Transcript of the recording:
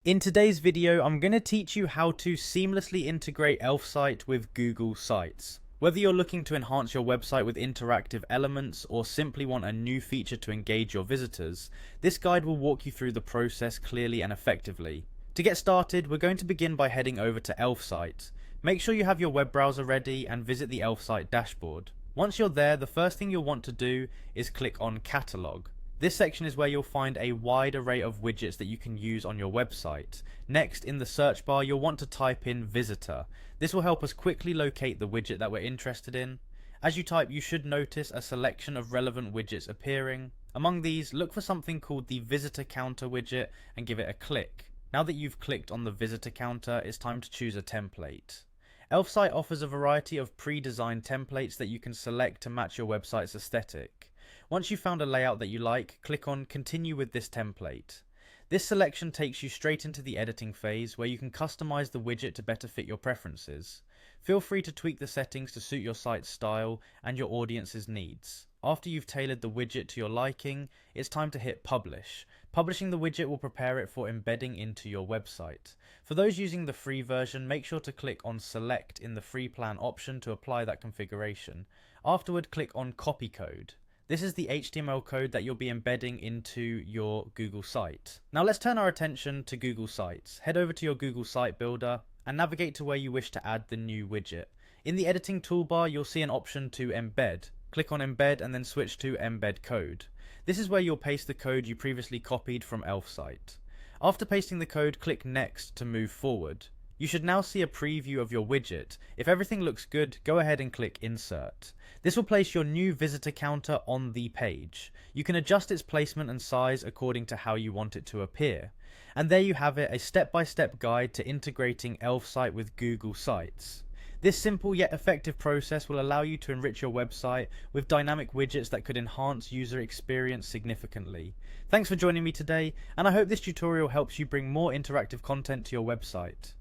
In today's video, I'm going to teach you how to seamlessly integrate Elfsight with Google Sites. Whether you're looking to enhance your website with interactive elements or simply want a new feature to engage your visitors, this guide will walk you through the process clearly and effectively. To get started, we're going to begin by heading over to Elfsight. Make sure you have your web browser ready and visit the Elfsight dashboard. Once you're there, the first thing you'll want to do is click on Catalog. This section is where you'll find a wide array of widgets that you can use on your website. Next, in the search bar, you'll want to type in Visitor. This will help us quickly locate the widget that we're interested in. As you type, you should notice a selection of relevant widgets appearing. Among these, look for something called the Visitor Counter widget and give it a click. Now that you've clicked on the Visitor Counter, it's time to choose a template. Elfsight offers a variety of pre-designed templates that you can select to match your website's aesthetic. Once you've found a layout that you like, click on Continue with this template. This selection takes you straight into the editing phase where you can customize the widget to better fit your preferences. Feel free to tweak the settings to suit your site's style and your audience's needs. After you've tailored the widget to your liking, it's time to hit Publish. Publishing the widget will prepare it for embedding into your website. For those using the free version, make sure to click on Select in the free plan option to apply that configuration. Afterward, click on Copy Code. This is the HTML code that you'll be embedding into your Google site. Now let's turn our attention to Google Sites. Head over to your Google Site Builder and navigate to where you wish to add the new widget. In the editing toolbar, you'll see an option to embed. Click on Embed and then switch to Embed Code. This is where you'll paste the code you previously copied from Elfsight. After pasting the code, click Next to move forward. You should now see a preview of your widget. If everything looks good, go ahead and click Insert. This will place your new visitor counter on the page. You can adjust its placement and size according to how you want it to appear. And there you have it, a step-by-step guide to integrating Elfsight with Google Sites. This simple yet effective process will allow you to enrich your website with dynamic widgets that could enhance user experience significantly. Thanks for joining me today, and I hope this tutorial helps you bring more interactive content to your website.